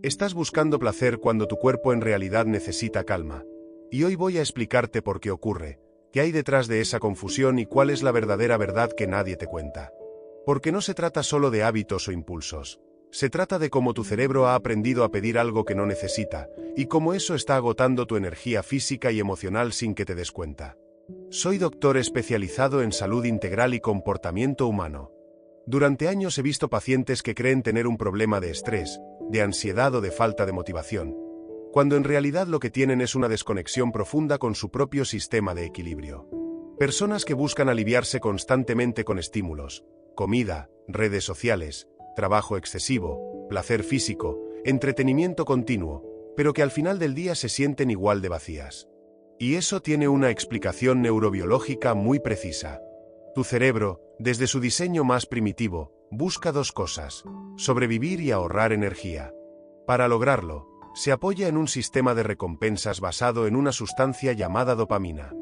Estás buscando placer cuando tu cuerpo en realidad necesita calma. Y hoy voy a explicarte por qué ocurre, qué hay detrás de esa confusión y cuál es la verdadera verdad que nadie te cuenta. Porque no se trata solo de hábitos o impulsos. Se trata de cómo tu cerebro ha aprendido a pedir algo que no necesita, y cómo eso está agotando tu energía física y emocional sin que te des cuenta. Soy doctor especializado en salud integral y comportamiento humano. Durante años he visto pacientes que creen tener un problema de estrés, de ansiedad o de falta de motivación, cuando en realidad lo que tienen es una desconexión profunda con su propio sistema de equilibrio. Personas que buscan aliviarse constantemente con estímulos, comida, redes sociales, trabajo excesivo, placer físico, entretenimiento continuo, pero que al final del día se sienten igual de vacías. Y eso tiene una explicación neurobiológica muy precisa. Tu cerebro, desde su diseño más primitivo, busca dos cosas: sobrevivir y ahorrar energía. Para lograrlo, se apoya en un sistema de recompensas basado en una sustancia llamada dopamina.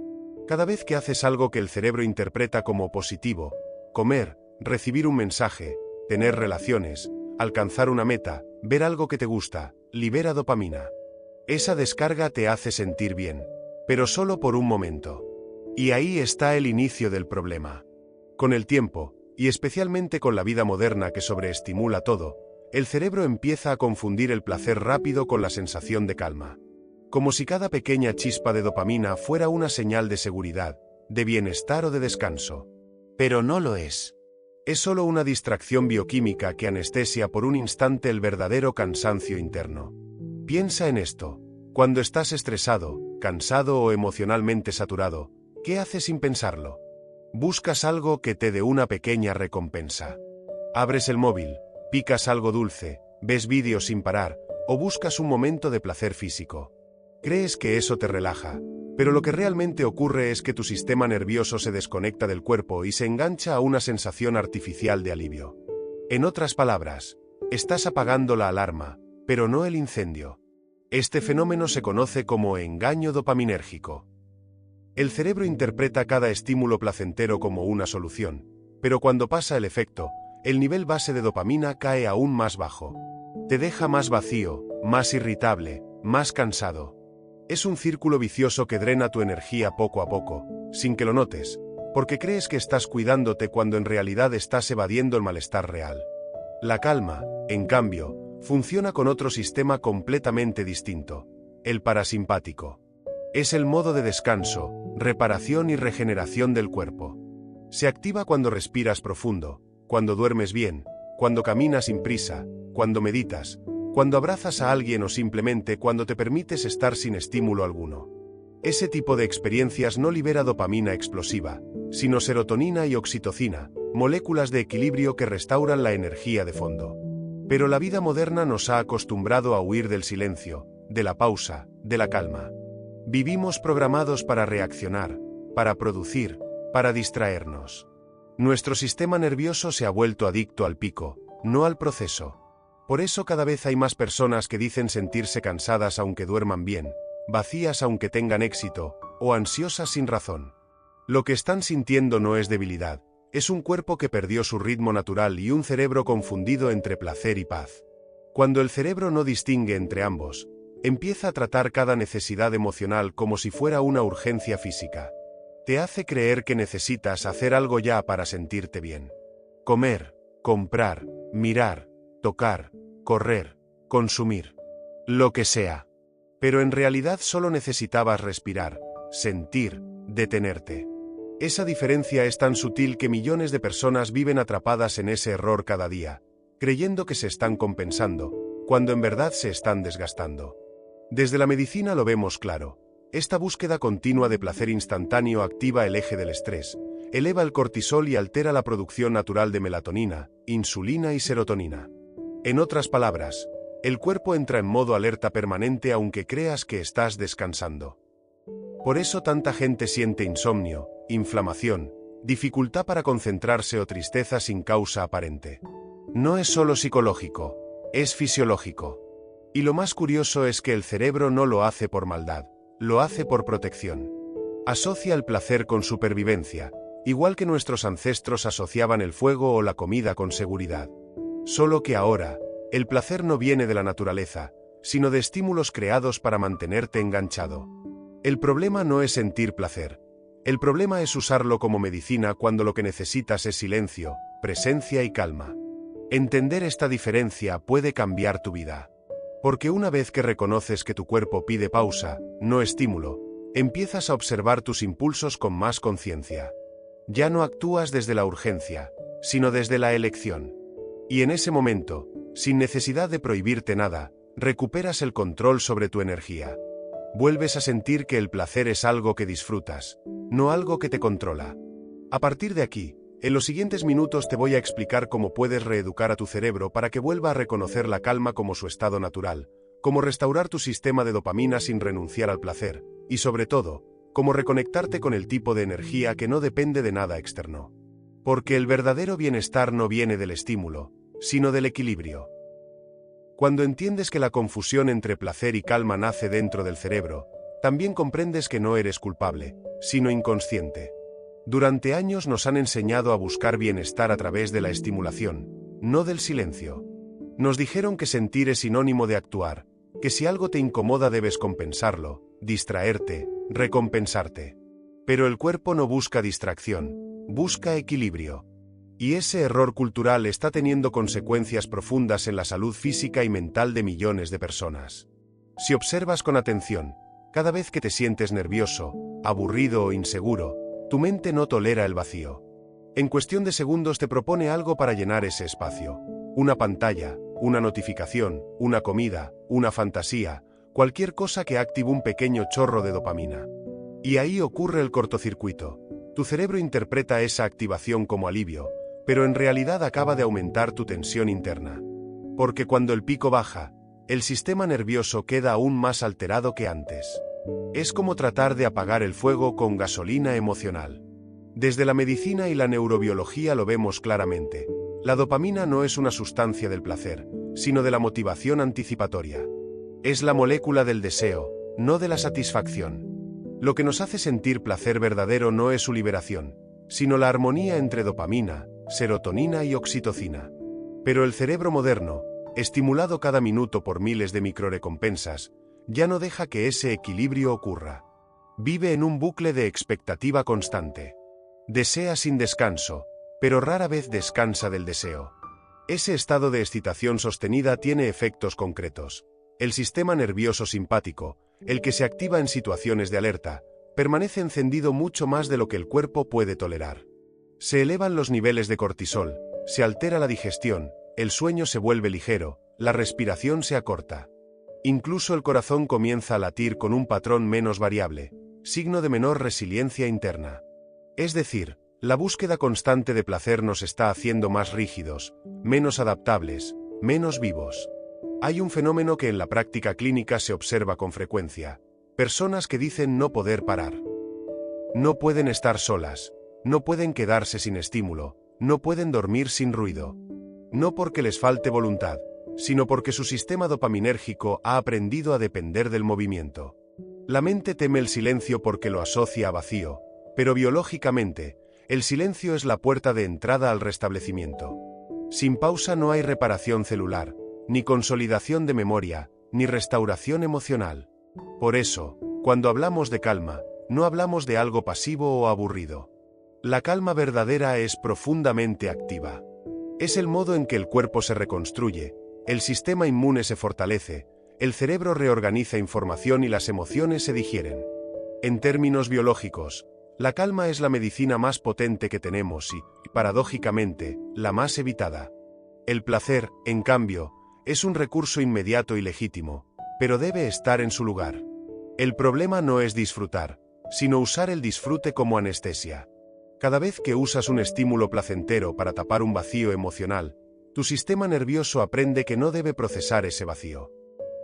Cada vez que haces algo que el cerebro interpreta como positivo, comer, recibir un mensaje, tener relaciones, alcanzar una meta, ver algo que te gusta, libera dopamina. Esa descarga te hace sentir bien, pero solo por un momento. Y ahí está el inicio del problema. Con el tiempo, y especialmente con la vida moderna que sobreestimula todo, el cerebro empieza a confundir el placer rápido con la sensación de calma. Como si cada pequeña chispa de dopamina fuera una señal de seguridad, de bienestar o de descanso. Pero no lo es. Es solo una distracción bioquímica que anestesia por un instante el verdadero cansancio interno. Piensa en esto. Cuando estás estresado, cansado o emocionalmente saturado, ¿qué haces sin pensarlo? Buscas algo que te dé una pequeña recompensa. Abres el móvil, picas algo dulce, ves vídeos sin parar, o buscas un momento de placer físico. Crees que eso te relaja, pero lo que realmente ocurre es que tu sistema nervioso se desconecta del cuerpo y se engancha a una sensación artificial de alivio. En otras palabras, estás apagando la alarma, pero no el incendio. Este fenómeno se conoce como engaño dopaminérgico. El cerebro interpreta cada estímulo placentero como una solución, pero cuando pasa el efecto, el nivel base de dopamina cae aún más bajo. Te deja más vacío, más irritable, más cansado. Es un círculo vicioso que drena tu energía poco a poco, sin que lo notes, porque crees que estás cuidándote cuando en realidad estás evadiendo el malestar real. La calma, en cambio, funciona con otro sistema completamente distinto: el parasimpático. Es el modo de descanso, reparación y regeneración del cuerpo. Se activa cuando respiras profundo, cuando duermes bien, cuando caminas sin prisa, cuando meditas, cuando abrazas a alguien o simplemente cuando te permites estar sin estímulo alguno. Ese tipo de experiencias no libera dopamina explosiva, sino serotonina y oxitocina, moléculas de equilibrio que restauran la energía de fondo. Pero la vida moderna nos ha acostumbrado a huir del silencio, de la pausa, de la calma. Vivimos programados para reaccionar, para producir, para distraernos. Nuestro sistema nervioso se ha vuelto adicto al pico, no al proceso. Por eso cada vez hay más personas que dicen sentirse cansadas aunque duerman bien, vacías aunque tengan éxito, o ansiosas sin razón. Lo que están sintiendo no es debilidad, es un cuerpo que perdió su ritmo natural y un cerebro confundido entre placer y paz. Cuando el cerebro no distingue entre ambos, empieza a tratar cada necesidad emocional como si fuera una urgencia física. Te hace creer que necesitas hacer algo ya para sentirte bien. Comer, comprar, mirar, tocar, correr, consumir. Lo que sea. Pero en realidad solo necesitabas respirar, sentir, detenerte. Esa diferencia es tan sutil que millones de personas viven atrapadas en ese error cada día, creyendo que se están compensando, cuando en verdad se están desgastando. Desde la medicina lo vemos claro. Esta búsqueda continua de placer instantáneo activa el eje del estrés, eleva el cortisol y altera la producción natural de melatonina, insulina y serotonina. En otras palabras, el cuerpo entra en modo alerta permanente aunque creas que estás descansando. Por eso tanta gente siente insomnio, inflamación, dificultad para concentrarse o tristeza sin causa aparente. No es solo psicológico, es fisiológico. Y lo más curioso es que el cerebro no lo hace por maldad, lo hace por protección. Asocia el placer con supervivencia, igual que nuestros ancestros asociaban el fuego o la comida con seguridad. Solo que ahora, El placer no viene de la naturaleza, sino de estímulos creados para mantenerte enganchado. El problema no es sentir placer. El problema es usarlo como medicina cuando lo que necesitas es silencio, presencia y calma. Entender esta diferencia puede cambiar tu vida. Porque una vez que reconoces que tu cuerpo pide pausa, no estímulo, empiezas a observar tus impulsos con más conciencia. Ya no actúas desde la urgencia, sino desde la elección. Y en ese momento, sin necesidad de prohibirte nada, recuperas el control sobre tu energía. Vuelves a sentir que el placer es algo que disfrutas, no algo que te controla. A partir de aquí, en los siguientes minutos te voy a explicar cómo puedes reeducar a tu cerebro para que vuelva a reconocer la calma como su estado natural, cómo restaurar tu sistema de dopamina sin renunciar al placer, y sobre todo, cómo reconectarte con el tipo de energía que no depende de nada externo. Porque el verdadero bienestar no viene del estímulo, sino del equilibrio. Cuando entiendes que la confusión entre placer y calma nace dentro del cerebro, también comprendes que no eres culpable, sino inconsciente. Durante años nos han enseñado a buscar bienestar a través de la estimulación, no del silencio. Nos dijeron que sentir es sinónimo de actuar, que si algo te incomoda debes compensarlo, distraerte, recompensarte. Pero el cuerpo no busca distracción, busca equilibrio. Y ese error cultural está teniendo consecuencias profundas en la salud física y mental de millones de personas. Si observas con atención, cada vez que te sientes nervioso, aburrido o inseguro, tu mente no tolera el vacío. En cuestión de segundos te propone algo para llenar ese espacio. Una pantalla, una notificación, una comida, una fantasía, cualquier cosa que active un pequeño chorro de dopamina. Y ahí ocurre el cortocircuito. Tu cerebro interpreta esa activación como alivio, pero en realidad acaba de aumentar tu tensión interna. Porque cuando el pico baja, el sistema nervioso queda aún más alterado que antes. Es como tratar de apagar el fuego con gasolina emocional. Desde la medicina y la neurobiología lo vemos claramente. La dopamina no es una sustancia del placer, sino de la motivación anticipatoria. Es la molécula del deseo, no de la satisfacción. Lo que nos hace sentir placer verdadero no es su liberación, sino la armonía entre dopamina, serotonina y oxitocina. Pero el cerebro moderno, estimulado cada minuto por miles de microrecompensas, ya no deja que ese equilibrio ocurra. Vive en un bucle de expectativa constante. Desea sin descanso, pero rara vez descansa del deseo. Ese estado de excitación sostenida tiene efectos concretos. El sistema nervioso simpático, el que se activa en situaciones de alerta, permanece encendido mucho más de lo que el cuerpo puede tolerar. Se elevan los niveles de cortisol, se altera la digestión, el sueño se vuelve ligero, la respiración se acorta. Incluso el corazón comienza a latir con un patrón menos variable, signo de menor resiliencia interna. Es decir, la búsqueda constante de placer nos está haciendo más rígidos, menos adaptables, menos vivos. Hay un fenómeno que en la práctica clínica se observa con frecuencia. Personas que dicen no poder parar. No pueden estar solas. No pueden quedarse sin estímulo, no pueden dormir sin ruido. No porque les falte voluntad, sino porque su sistema dopaminérgico ha aprendido a depender del movimiento. La mente teme el silencio porque lo asocia a vacío, pero biológicamente, el silencio es la puerta de entrada al restablecimiento. Sin pausa no hay reparación celular, ni consolidación de memoria, ni restauración emocional. Por eso, cuando hablamos de calma, no hablamos de algo pasivo o aburrido. La calma verdadera es profundamente activa. Es el modo en que el cuerpo se reconstruye, el sistema inmune se fortalece, el cerebro reorganiza información y las emociones se digieren. En términos biológicos, la calma es la medicina más potente que tenemos y, paradójicamente, la más evitada. El placer, en cambio, es un recurso inmediato y legítimo, pero debe estar en su lugar. El problema no es disfrutar, sino usar el disfrute como anestesia. Cada vez que usas un estímulo placentero para tapar un vacío emocional, tu sistema nervioso aprende que no debe procesar ese vacío.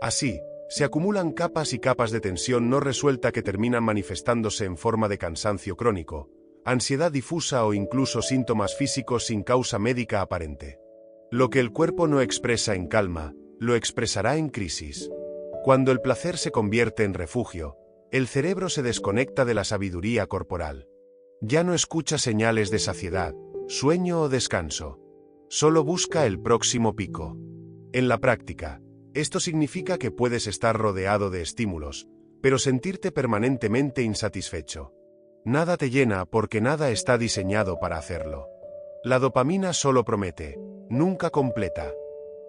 Así, se acumulan capas y capas de tensión no resuelta que terminan manifestándose en forma de cansancio crónico, ansiedad difusa o incluso síntomas físicos sin causa médica aparente. Lo que el cuerpo no expresa en calma, lo expresará en crisis. Cuando el placer se convierte en refugio, el cerebro se desconecta de la sabiduría corporal. Ya no escucha señales de saciedad, sueño o descanso. Solo busca el próximo pico. En la práctica, esto significa que puedes estar rodeado de estímulos, pero sentirte permanentemente insatisfecho. Nada te llena porque nada está diseñado para hacerlo. La dopamina solo promete, nunca completa.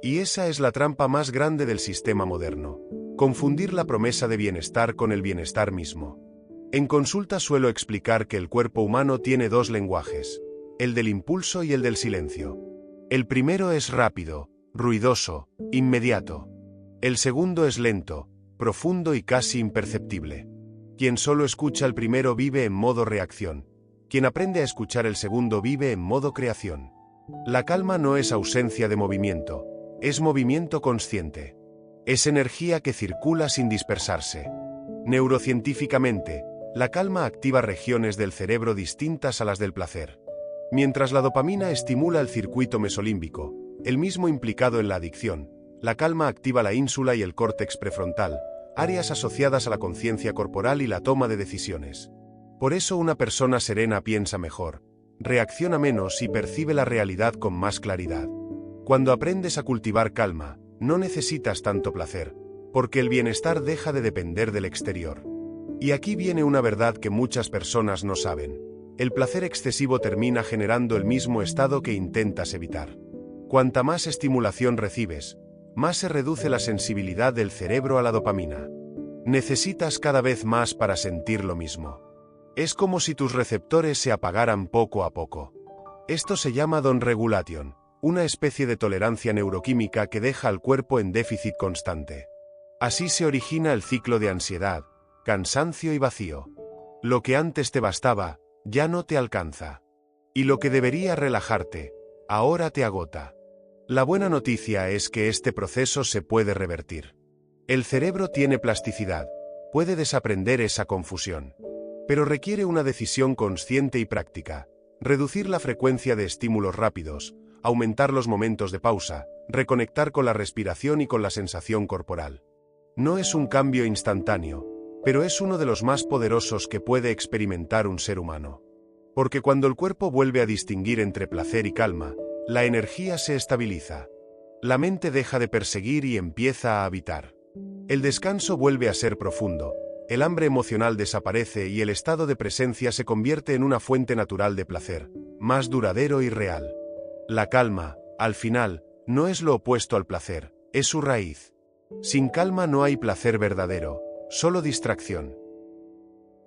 Y esa es la trampa más grande del sistema moderno: confundir la promesa de bienestar con el bienestar mismo. En consulta suelo explicar que el cuerpo humano tiene dos lenguajes: el del impulso y el del silencio. El primero es rápido, ruidoso, inmediato. El segundo es lento, profundo y casi imperceptible. Quien solo escucha el primero vive en modo reacción. Quien aprende a escuchar el segundo vive en modo creación. La calma no es ausencia de movimiento, es movimiento consciente. Es energía que circula sin dispersarse. Neurocientíficamente, la calma activa regiones del cerebro distintas a las del placer. Mientras la dopamina estimula el circuito mesolímbico, el mismo implicado en la adicción, la calma activa la ínsula y el córtex prefrontal, áreas asociadas a la conciencia corporal y la toma de decisiones. Por eso una persona serena piensa mejor, reacciona menos y percibe la realidad con más claridad. Cuando aprendes a cultivar calma, no necesitas tanto placer, porque el bienestar deja de depender del exterior. Y aquí viene una verdad que muchas personas no saben: el placer excesivo termina generando el mismo estado que intentas evitar. Cuanta más estimulación recibes, más se reduce la sensibilidad del cerebro a la dopamina. Necesitas cada vez más para sentir lo mismo. Es como si tus receptores se apagaran poco a poco. Esto se llama downregulation, una especie de tolerancia neuroquímica que deja al cuerpo en déficit constante. Así se origina el ciclo de ansiedad, cansancio y vacío. Lo que antes te bastaba, ya no te alcanza. Y lo que debería relajarte, ahora te agota. La buena noticia es que este proceso se puede revertir. El cerebro tiene plasticidad, puede desaprender esa confusión. Pero requiere una decisión consciente y práctica: reducir la frecuencia de estímulos rápidos, aumentar los momentos de pausa, reconectar con la respiración y con la sensación corporal. No es un cambio instantáneo, pero es uno de los más poderosos que puede experimentar un ser humano. Porque cuando el cuerpo vuelve a distinguir entre placer y calma, la energía se estabiliza. La mente deja de perseguir y empieza a habitar. El descanso vuelve a ser profundo, el hambre emocional desaparece y el estado de presencia se convierte en una fuente natural de placer, más duradero y real. La calma, al final, no es lo opuesto al placer, es su raíz. Sin calma no hay placer verdadero, solo distracción.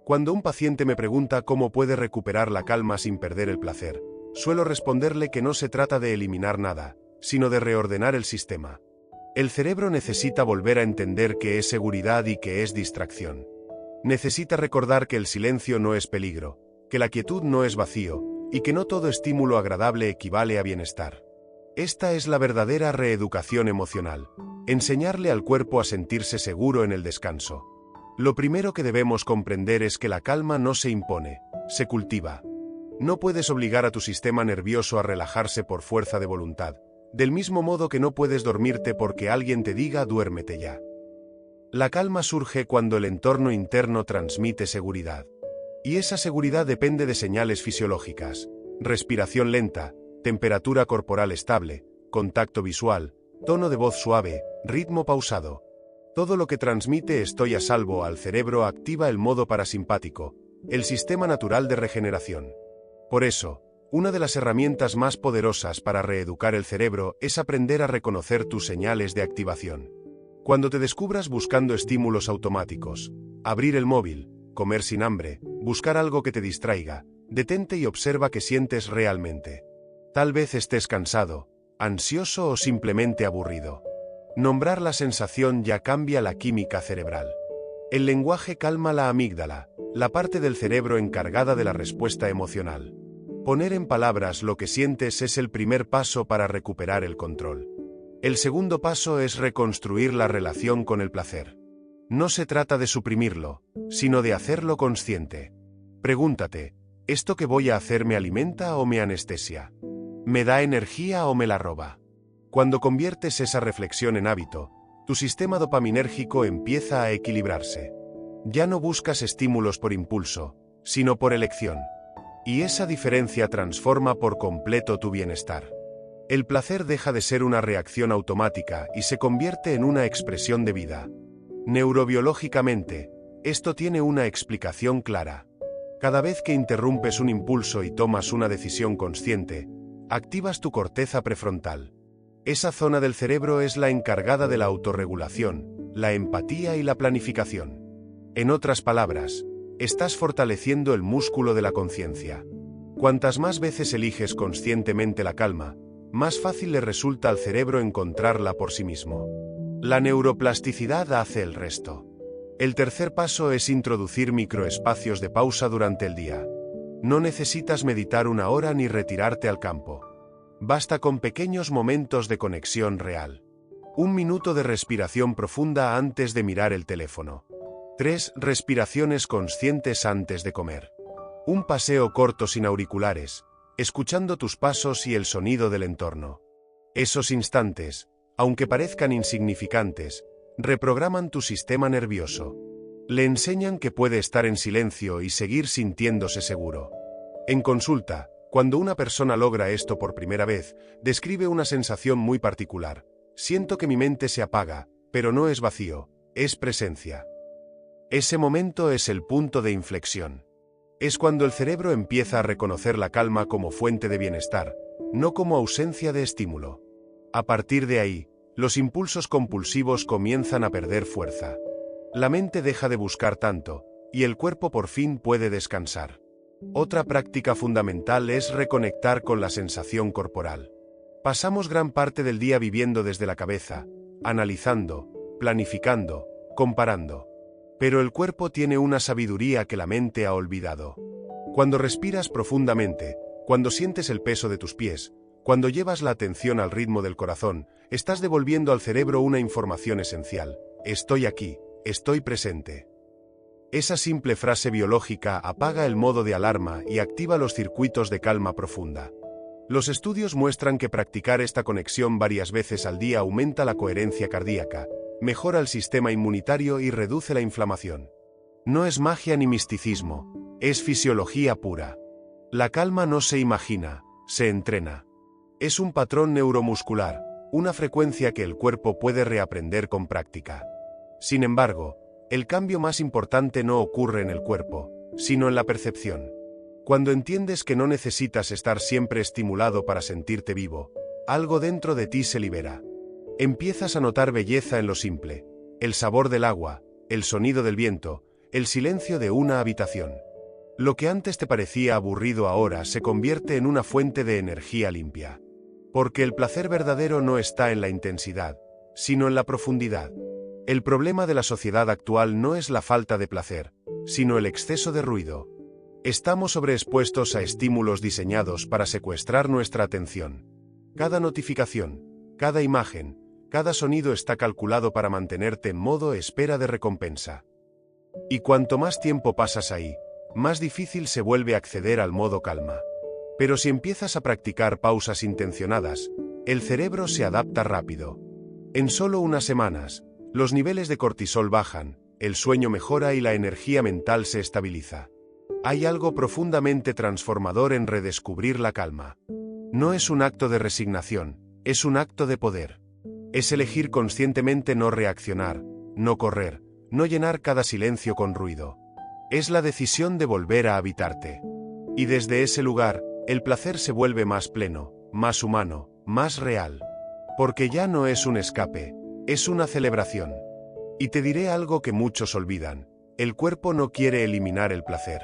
Cuando un paciente me pregunta cómo puede recuperar la calma sin perder el placer, suelo responderle que no se trata de eliminar nada, sino de reordenar el sistema. El cerebro necesita volver a entender qué es seguridad y qué es distracción. Necesita recordar que el silencio no es peligro, que la quietud no es vacío, y que no todo estímulo agradable equivale a bienestar. Esta es la verdadera reeducación emocional: enseñarle al cuerpo a sentirse seguro en el descanso. Lo primero que debemos comprender es que la calma no se impone, se cultiva. No puedes obligar a tu sistema nervioso a relajarse por fuerza de voluntad, del mismo modo que no puedes dormirte porque alguien te diga duérmete ya. La calma surge cuando el entorno interno transmite seguridad. Y esa seguridad depende de señales fisiológicas: respiración lenta, temperatura corporal estable, contacto visual, tono de voz suave, ritmo pausado. Todo lo que transmite estoy a salvo al cerebro activa el modo parasimpático, el sistema natural de regeneración. Por eso, una de las herramientas más poderosas para reeducar el cerebro es aprender a reconocer tus señales de activación. Cuando te descubras buscando estímulos automáticos, abrir el móvil, comer sin hambre, buscar algo que te distraiga, detente y observa qué sientes realmente. Tal vez estés cansado, ansioso o simplemente aburrido. Nombrar la sensación ya cambia la química cerebral. El lenguaje calma la amígdala, la parte del cerebro encargada de la respuesta emocional. Poner en palabras lo que sientes es el primer paso para recuperar el control. El segundo paso es reconstruir la relación con el placer. No se trata de suprimirlo, sino de hacerlo consciente. Pregúntate: ¿esto que voy a hacer me alimenta o me anestesia? ¿Me da energía o me la roba? Cuando conviertes esa reflexión en hábito, tu sistema dopaminérgico empieza a equilibrarse. Ya no buscas estímulos por impulso, sino por elección. Y esa diferencia transforma por completo tu bienestar. El placer deja de ser una reacción automática y se convierte en una expresión de vida. Neurobiológicamente, esto tiene una explicación clara. Cada vez que interrumpes un impulso y tomas una decisión consciente, activas tu corteza prefrontal. Esa zona del cerebro es la encargada de la autorregulación, la empatía y la planificación. En otras palabras, estás fortaleciendo el músculo de la conciencia. Cuantas más veces eliges conscientemente la calma, más fácil le resulta al cerebro encontrarla por sí mismo. La neuroplasticidad hace el resto. El tercer paso es introducir microespacios de pausa durante el día. No necesitas meditar 1 hora ni retirarte al campo. Basta con pequeños momentos de conexión real. 1 minuto de respiración profunda antes de mirar el teléfono. 3 respiraciones conscientes antes de comer. Un paseo corto sin auriculares, escuchando tus pasos y el sonido del entorno. Esos instantes, aunque parezcan insignificantes, reprograman tu sistema nervioso. Le enseñan que puede estar en silencio y seguir sintiéndose seguro. En consulta, cuando una persona logra esto por primera vez, describe una sensación muy particular. Siento que mi mente se apaga, pero no es vacío, es presencia. Ese momento es el punto de inflexión. Es cuando el cerebro empieza a reconocer la calma como fuente de bienestar, no como ausencia de estímulo. A partir de ahí, los impulsos compulsivos comienzan a perder fuerza. La mente deja de buscar tanto, y el cuerpo por fin puede descansar. Otra práctica fundamental es reconectar con la sensación corporal. Pasamos gran parte del día viviendo desde la cabeza, analizando, planificando, comparando. Pero el cuerpo tiene una sabiduría que la mente ha olvidado. Cuando respiras profundamente, cuando sientes el peso de tus pies, cuando llevas la atención al ritmo del corazón, estás devolviendo al cerebro una información esencial. Estoy aquí, estoy presente. Esa simple frase biológica apaga el modo de alarma y activa los circuitos de calma profunda. Los estudios muestran que practicar esta conexión varias veces al día aumenta la coherencia cardíaca, mejora el sistema inmunitario y reduce la inflamación. No es magia ni misticismo, es fisiología pura. La calma no se imagina, se entrena. Es un patrón neuromuscular, una frecuencia que el cuerpo puede reaprender con práctica. Sin embargo, el cambio más importante no ocurre en el cuerpo, sino en la percepción. Cuando entiendes que no necesitas estar siempre estimulado para sentirte vivo, algo dentro de ti se libera. Empiezas a notar belleza en lo simple, el sabor del agua, el sonido del viento, el silencio de una habitación. Lo que antes te parecía aburrido ahora se convierte en una fuente de energía limpia. Porque el placer verdadero no está en la intensidad, sino en la profundidad. El problema de la sociedad actual no es la falta de placer, sino el exceso de ruido. Estamos sobreexpuestos a estímulos diseñados para secuestrar nuestra atención. Cada notificación, cada imagen, cada sonido está calculado para mantenerte en modo espera de recompensa. Y cuanto más tiempo pasas ahí, más difícil se vuelve acceder al modo calma. Pero si empiezas a practicar pausas intencionadas, el cerebro se adapta rápido. En solo unas semanas, los niveles de cortisol bajan, el sueño mejora y la energía mental se estabiliza. Hay algo profundamente transformador en redescubrir la calma. No es un acto de resignación, es un acto de poder. Es elegir conscientemente no reaccionar, no correr, no llenar cada silencio con ruido. Es la decisión de volver a habitarte. Y desde ese lugar, el placer se vuelve más pleno, más humano, más real. Porque ya no es un escape, es una celebración. Y te diré algo que muchos olvidan: el cuerpo no quiere eliminar el placer.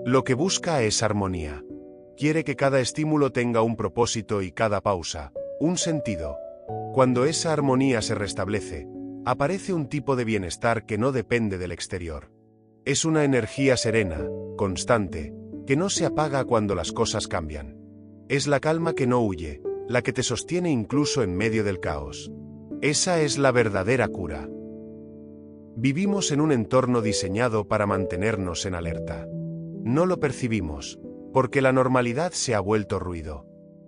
Lo que busca es armonía. Quiere que cada estímulo tenga un propósito y cada pausa, un sentido. Cuando esa armonía se restablece, aparece un tipo de bienestar que no depende del exterior. Es una energía serena, constante, que no se apaga cuando las cosas cambian. Es la calma que no huye, la que te sostiene incluso en medio del caos. Esa es la verdadera cura. Vivimos en un entorno diseñado para mantenernos en alerta. No lo percibimos, porque la normalidad se ha vuelto ruido.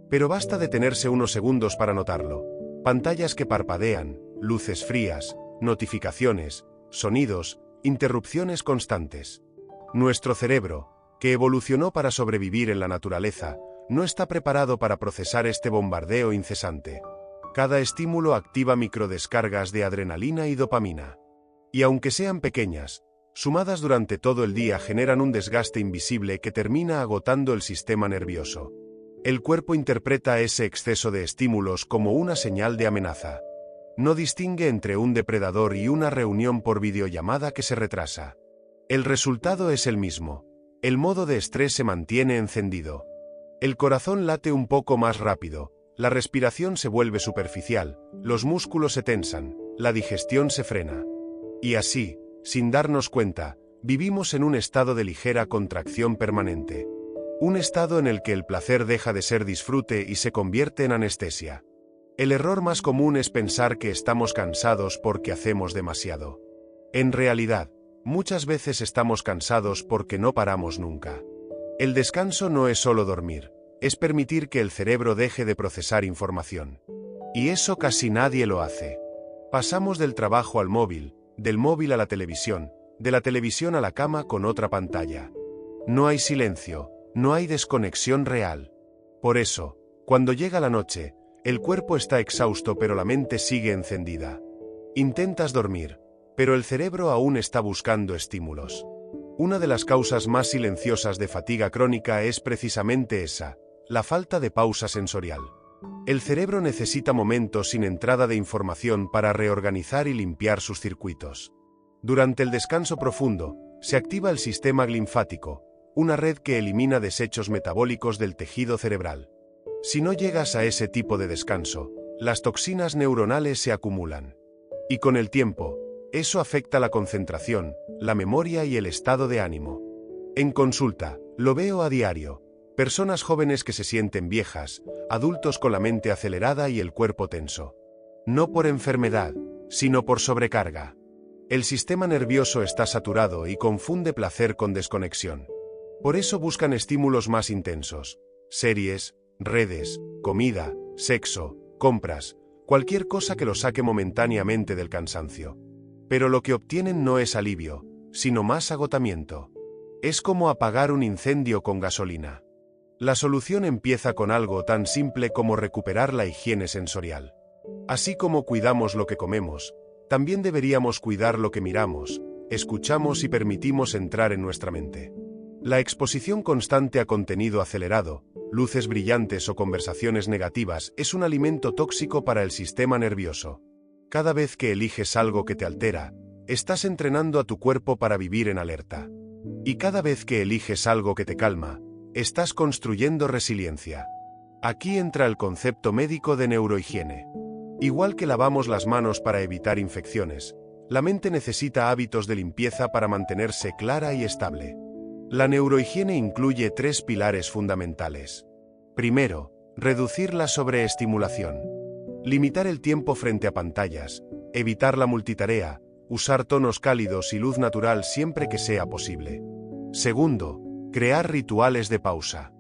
Pero basta detenerse unos segundos para notarlo. Pantallas que parpadean, luces frías, notificaciones, sonidos, interrupciones constantes. Nuestro cerebro, que evolucionó para sobrevivir en la naturaleza, no está preparado para procesar este bombardeo incesante. Cada estímulo activa microdescargas de adrenalina y dopamina. Y aunque sean pequeñas, sumadas durante todo el día generan un desgaste invisible que termina agotando el sistema nervioso. El cuerpo interpreta ese exceso de estímulos como una señal de amenaza. No distingue entre un depredador y una reunión por videollamada que se retrasa. El resultado es el mismo. El modo de estrés se mantiene encendido. El corazón late un poco más rápido, la respiración se vuelve superficial, los músculos se tensan, la digestión se frena. Y así, sin darnos cuenta, vivimos en un estado de ligera contracción permanente. Un estado en el que el placer deja de ser disfrute y se convierte en anestesia. El error más común es pensar que estamos cansados porque hacemos demasiado. En realidad, muchas veces estamos cansados porque no paramos nunca. El descanso no es solo dormir, es permitir que el cerebro deje de procesar información. Y eso casi nadie lo hace. Pasamos del trabajo al móvil, del móvil a la televisión, de la televisión a la cama con otra pantalla. No hay silencio, no hay desconexión real. Por eso, cuando llega la noche, el cuerpo está exhausto pero la mente sigue encendida. Intentas dormir, pero el cerebro aún está buscando estímulos. Una de las causas más silenciosas de fatiga crónica es precisamente esa, la falta de pausa sensorial. El cerebro necesita momentos sin entrada de información para reorganizar y limpiar sus circuitos. Durante el descanso profundo, se activa el sistema linfático, una red que elimina desechos metabólicos del tejido cerebral. Si no llegas a ese tipo de descanso, las toxinas neuronales se acumulan. Y con el tiempo, eso afecta la concentración, la memoria y el estado de ánimo. En consulta, lo veo a diario. Personas jóvenes que se sienten viejas, adultos con la mente acelerada y el cuerpo tenso. No por enfermedad, sino por sobrecarga. El sistema nervioso está saturado y confunde placer con desconexión. Por eso buscan estímulos más intensos. Series, redes, comida, sexo, compras, cualquier cosa que los saque momentáneamente del cansancio. Pero lo que obtienen no es alivio, sino más agotamiento. Es como apagar un incendio con gasolina. La solución empieza con algo tan simple como recuperar la higiene sensorial. Así como cuidamos lo que comemos, también deberíamos cuidar lo que miramos, escuchamos y permitimos entrar en nuestra mente. La exposición constante a contenido acelerado, luces brillantes o conversaciones negativas es un alimento tóxico para el sistema nervioso. Cada vez que eliges algo que te altera, estás entrenando a tu cuerpo para vivir en alerta. Y cada vez que eliges algo que te calma, estás construyendo resiliencia. Aquí entra el concepto médico de neurohigiene. Igual que lavamos las manos para evitar infecciones, la mente necesita hábitos de limpieza para mantenerse clara y estable. La neurohigiene incluye 3 pilares fundamentales. Primero, reducir la sobreestimulación. Limitar el tiempo frente a pantallas, evitar la multitarea, usar tonos cálidos y luz natural siempre que sea posible. Segundo, crear rituales de pausa.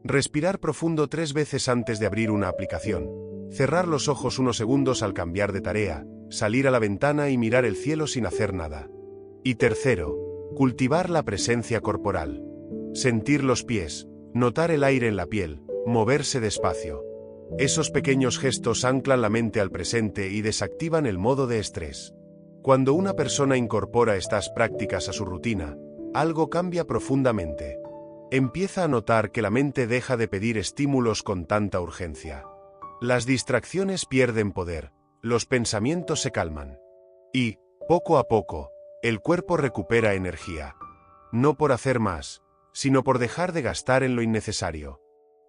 Respirar profundo 3 veces antes de abrir una aplicación. Cerrar los ojos unos segundos al cambiar de tarea, salir a la ventana y mirar el cielo sin hacer nada. Y tercero, cultivar la presencia corporal. Sentir los pies, notar el aire en la piel, moverse despacio. Esos pequeños gestos anclan la mente al presente y desactivan el modo de estrés. Cuando una persona incorpora estas prácticas a su rutina, algo cambia profundamente. Empieza a notar que la mente deja de pedir estímulos con tanta urgencia. Las distracciones pierden poder, los pensamientos se calman. Y, poco a poco, el cuerpo recupera energía. No por hacer más, sino por dejar de gastar en lo innecesario.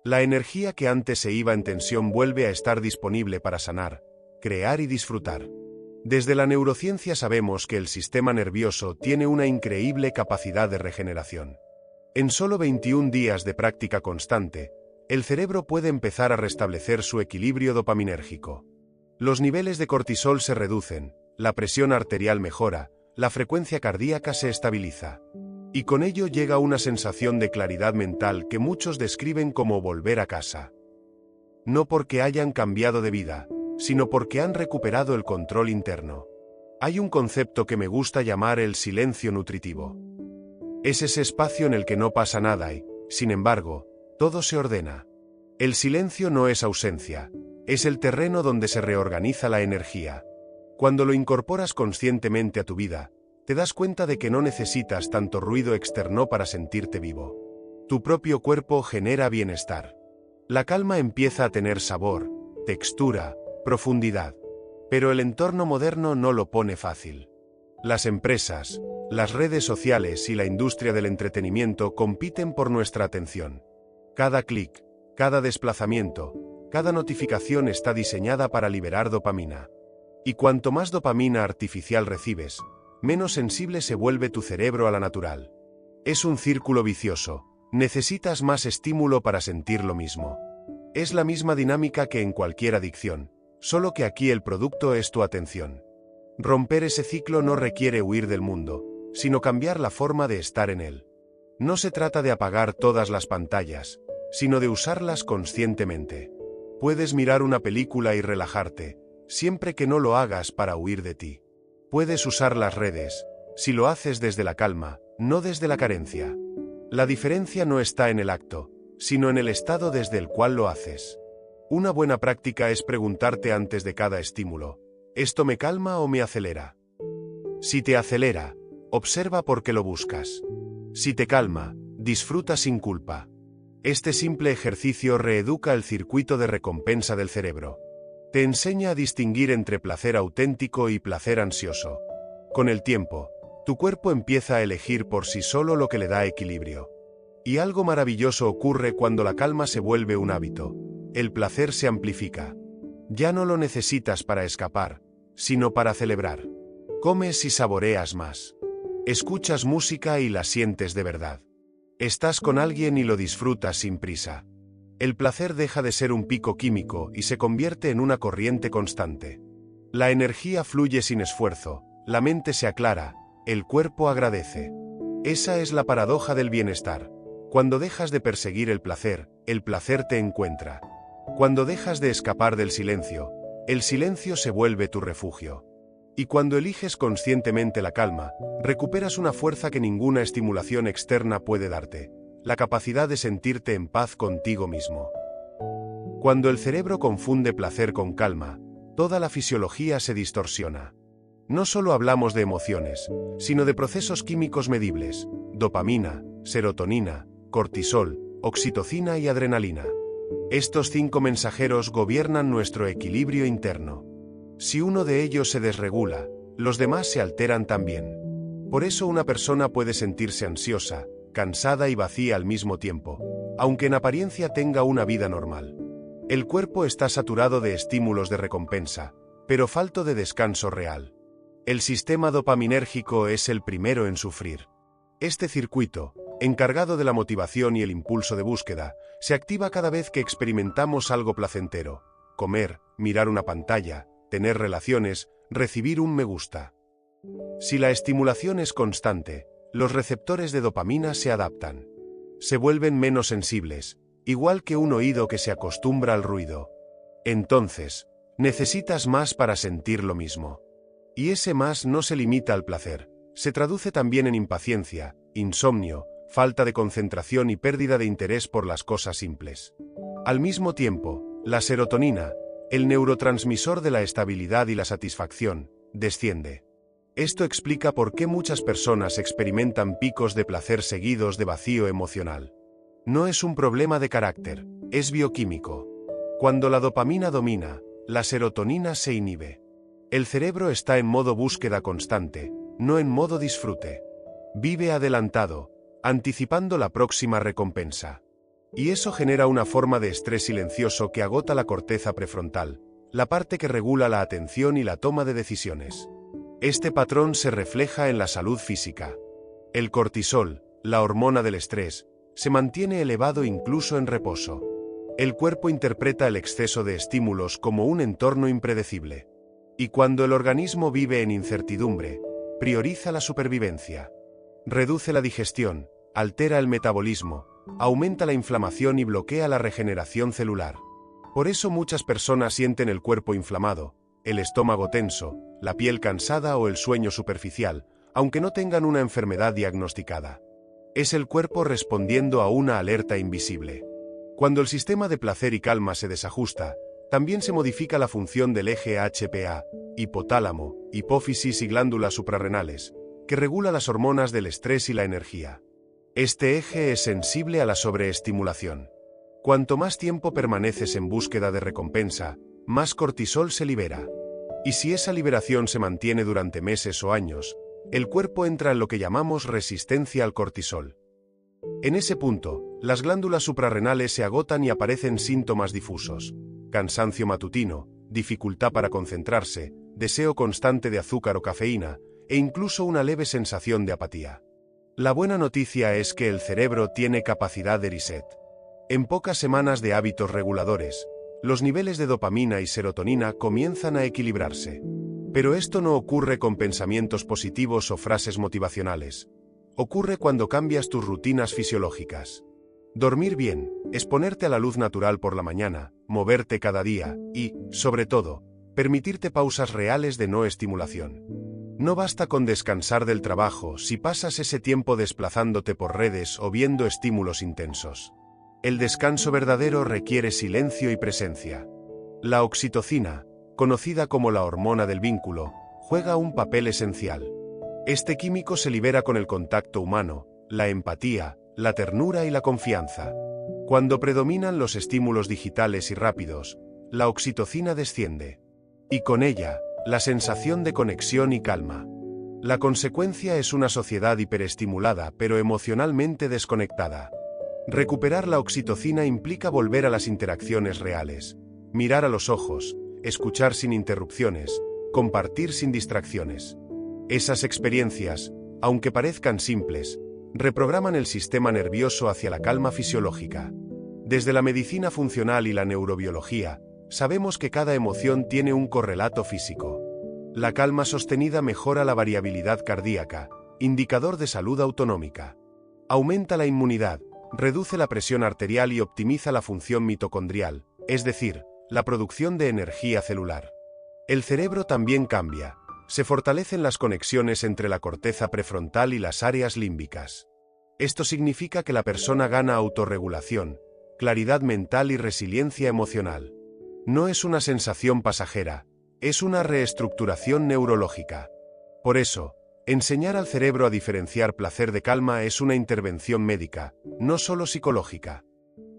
La energía que antes se iba en tensión vuelve a estar disponible para sanar, crear y disfrutar. Desde la neurociencia sabemos que el sistema nervioso tiene una increíble capacidad de regeneración. En solo 21 días de práctica constante, el cerebro puede empezar a restablecer su equilibrio dopaminérgico. Los niveles de cortisol se reducen, la presión arterial mejora, la frecuencia cardíaca se estabiliza. Y con ello llega una sensación de claridad mental que muchos describen como volver a casa. No porque hayan cambiado de vida, sino porque han recuperado el control interno. Hay un concepto que me gusta llamar el silencio nutritivo. Es ese espacio en el que no pasa nada y, sin embargo, todo se ordena. El silencio no es ausencia, es el terreno donde se reorganiza la energía. Cuando lo incorporas conscientemente a tu vida, te das cuenta de que no necesitas tanto ruido externo para sentirte vivo. Tu propio cuerpo genera bienestar. La calma empieza a tener sabor, textura, profundidad. Pero el entorno moderno no lo pone fácil. Las empresas, las redes sociales y la industria del entretenimiento compiten por nuestra atención. Cada clic, cada desplazamiento, cada notificación está diseñada para liberar dopamina. Y cuanto más dopamina artificial recibes, menos sensible se vuelve tu cerebro a la natural. Es un círculo vicioso. Necesitas más estímulo para sentir lo mismo. Es la misma dinámica que en cualquier adicción, solo que aquí el producto es tu atención. Romper ese ciclo no requiere huir del mundo, sino cambiar la forma de estar en él. No se trata de apagar todas las pantallas, sino de usarlas conscientemente. Puedes mirar una película y relajarte, siempre que no lo hagas para huir de ti. Puedes usar las redes, si lo haces desde la calma, no desde la carencia. La diferencia no está en el acto, sino en el estado desde el cual lo haces. Una buena práctica es preguntarte antes de cada estímulo: ¿esto me calma o me acelera? Si te acelera, observa por qué lo buscas. Si te calma, disfruta sin culpa. Este simple ejercicio reeduca el circuito de recompensa del cerebro. Te enseña a distinguir entre placer auténtico y placer ansioso. Con el tiempo, tu cuerpo empieza a elegir por sí solo lo que le da equilibrio. Y algo maravilloso ocurre cuando la calma se vuelve un hábito. El placer se amplifica. Ya no lo necesitas para escapar, sino para celebrar. Comes y saboreas más. Escuchas música y la sientes de verdad. Estás con alguien y lo disfrutas sin prisa. El placer deja de ser un pico químico y se convierte en una corriente constante. La energía fluye sin esfuerzo, la mente se aclara, el cuerpo agradece. Esa es la paradoja del bienestar. Cuando dejas de perseguir el placer te encuentra. Cuando dejas de escapar del silencio, el silencio se vuelve tu refugio. Y cuando eliges conscientemente la calma, recuperas una fuerza que ninguna estimulación externa puede darte: la capacidad de sentirte en paz contigo mismo. Cuando el cerebro confunde placer con calma, toda la fisiología se distorsiona. No solo hablamos de emociones, sino de procesos químicos medibles: dopamina, serotonina, cortisol, oxitocina y adrenalina. Estos 5 mensajeros gobiernan nuestro equilibrio interno. Si uno de ellos se desregula, los demás se alteran también. Por eso una persona puede sentirse ansiosa, cansada y vacía al mismo tiempo, aunque en apariencia tenga una vida normal. El cuerpo está saturado de estímulos de recompensa, pero falto de descanso real. El sistema dopaminérgico es el primero en sufrir. Este circuito, encargado de la motivación y el impulso de búsqueda, se activa cada vez que experimentamos algo placentero: comer, mirar una pantalla, tener relaciones, recibir un me gusta. Si la estimulación es constante, los receptores de dopamina se adaptan. Se vuelven menos sensibles, igual que un oído que se acostumbra al ruido. Entonces, necesitas más para sentir lo mismo. Y ese más no se limita al placer, se traduce también en impaciencia, insomnio, falta de concentración y pérdida de interés por las cosas simples. Al mismo tiempo, la serotonina, el neurotransmisor de la estabilidad y la satisfacción, desciende. Esto explica por qué muchas personas experimentan picos de placer seguidos de vacío emocional. No es un problema de carácter, es bioquímico. Cuando la dopamina domina, la serotonina se inhibe. El cerebro está en modo búsqueda constante, no en modo disfrute. Vive adelantado, anticipando la próxima recompensa. Y eso genera una forma de estrés silencioso que agota la corteza prefrontal, la parte que regula la atención y la toma de decisiones. Este patrón se refleja en la salud física. El cortisol, la hormona del estrés, se mantiene elevado incluso en reposo. El cuerpo interpreta el exceso de estímulos como un entorno impredecible. Y cuando el organismo vive en incertidumbre, prioriza la supervivencia. Reduce la digestión, altera el metabolismo, aumenta la inflamación y bloquea la regeneración celular. Por eso muchas personas sienten el cuerpo inflamado, el estómago tenso, la piel cansada o el sueño superficial, aunque no tengan una enfermedad diagnosticada. Es el cuerpo respondiendo a una alerta invisible. Cuando el sistema de placer y calma se desajusta, también se modifica la función del eje HPA, hipotálamo, hipófisis y glándulas suprarrenales, que regula las hormonas del estrés y la energía. Este eje es sensible a la sobreestimulación. Cuanto más tiempo permaneces en búsqueda de recompensa, más cortisol se libera. Y si esa liberación se mantiene durante meses o años, el cuerpo entra en lo que llamamos resistencia al cortisol. En ese punto, las glándulas suprarrenales se agotan y aparecen síntomas difusos: cansancio matutino, dificultad para concentrarse, deseo constante de azúcar o cafeína, e incluso una leve sensación de apatía. La buena noticia es que el cerebro tiene capacidad de reset. En pocas semanas de hábitos reguladores, los niveles de dopamina y serotonina comienzan a equilibrarse. Pero esto no ocurre con pensamientos positivos o frases motivacionales. Ocurre cuando cambias tus rutinas fisiológicas. Dormir bien, exponerte a la luz natural por la mañana, moverte cada día y, sobre todo, permitirte pausas reales de no estimulación. No basta con descansar del trabajo si pasas ese tiempo desplazándote por redes o viendo estímulos intensos. El descanso verdadero requiere silencio y presencia. La oxitocina, conocida como la hormona del vínculo, juega un papel esencial. Este químico se libera con el contacto humano, la empatía, la ternura y la confianza. Cuando predominan los estímulos digitales y rápidos, la oxitocina desciende. Y con ella, la sensación de conexión y calma. La consecuencia es una sociedad hiperestimulada pero emocionalmente desconectada. Recuperar la oxitocina implica volver a las interacciones reales, mirar a los ojos, escuchar sin interrupciones, compartir sin distracciones. Esas experiencias, aunque parezcan simples, reprograman el sistema nervioso hacia la calma fisiológica. Desde la medicina funcional y la neurobiología, sabemos que cada emoción tiene un correlato físico. La calma sostenida mejora la variabilidad cardíaca, indicador de salud autonómica. Aumenta la inmunidad, reduce la presión arterial y optimiza la función mitocondrial, es decir, la producción de energía celular. El cerebro también cambia. Se fortalecen las conexiones entre la corteza prefrontal y las áreas límbicas. Esto significa que la persona gana autorregulación, claridad mental y resiliencia emocional. No es una sensación pasajera, es una reestructuración neurológica. Por eso, enseñar al cerebro a diferenciar placer de calma es una intervención médica, no solo psicológica.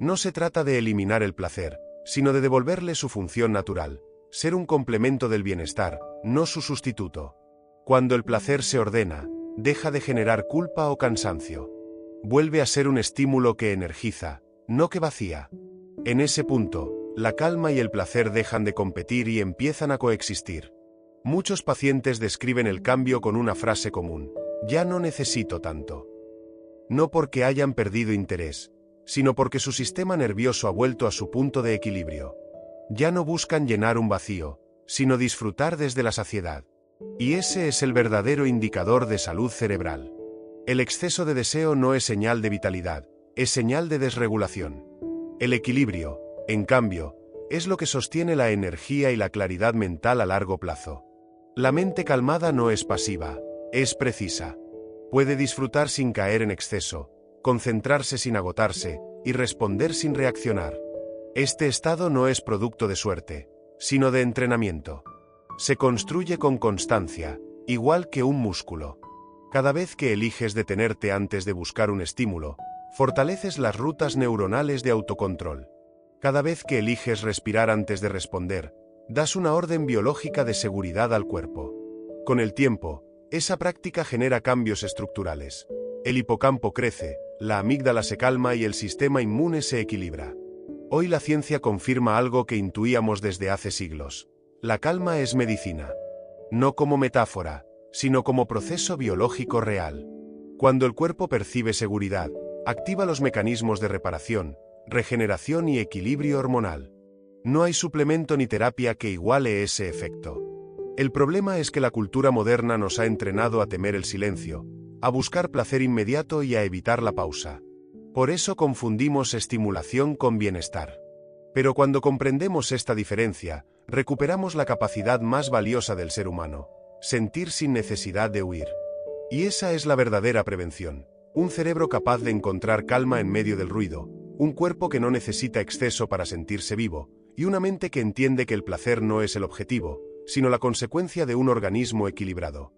No se trata de eliminar el placer, sino de devolverle su función natural, ser un complemento del bienestar, no su sustituto. Cuando el placer se ordena, deja de generar culpa o cansancio. Vuelve a ser un estímulo que energiza, no que vacía. En ese punto, la calma y el placer dejan de competir y empiezan a coexistir. Muchos pacientes describen el cambio con una frase común: ya no necesito tanto. No porque hayan perdido interés, sino porque su sistema nervioso ha vuelto a su punto de equilibrio. Ya no buscan llenar un vacío, sino disfrutar desde la saciedad. Y ese es el verdadero indicador de salud cerebral. El exceso de deseo no es señal de vitalidad, es señal de desregulación. El equilibrio, en cambio, es lo que sostiene la energía y la claridad mental a largo plazo. La mente calmada no es pasiva, es precisa. Puede disfrutar sin caer en exceso, concentrarse sin agotarse, y responder sin reaccionar. Este estado no es producto de suerte, sino de entrenamiento. Se construye con constancia, igual que un músculo. Cada vez que eliges detenerte antes de buscar un estímulo, fortaleces las rutas neuronales de autocontrol. Cada vez que eliges respirar antes de responder, das una orden biológica de seguridad al cuerpo. Con el tiempo, esa práctica genera cambios estructurales. El hipocampo crece, la amígdala se calma y el sistema inmune se equilibra. Hoy la ciencia confirma algo que intuíamos desde hace siglos. La calma es medicina. No como metáfora, sino como proceso biológico real. Cuando el cuerpo percibe seguridad, activa los mecanismos de reparación, regeneración y equilibrio hormonal. No hay suplemento ni terapia que iguale ese efecto. El problema es que la cultura moderna nos ha entrenado a temer el silencio, a buscar placer inmediato y a evitar la pausa. Por eso confundimos estimulación con bienestar. Pero cuando comprendemos esta diferencia, recuperamos la capacidad más valiosa del ser humano: sentir sin necesidad de huir. Y esa es la verdadera prevención. Un cerebro capaz de encontrar calma en medio del ruido, un cuerpo que no necesita exceso para sentirse vivo, y una mente que entiende que el placer no es el objetivo, sino la consecuencia de un organismo equilibrado.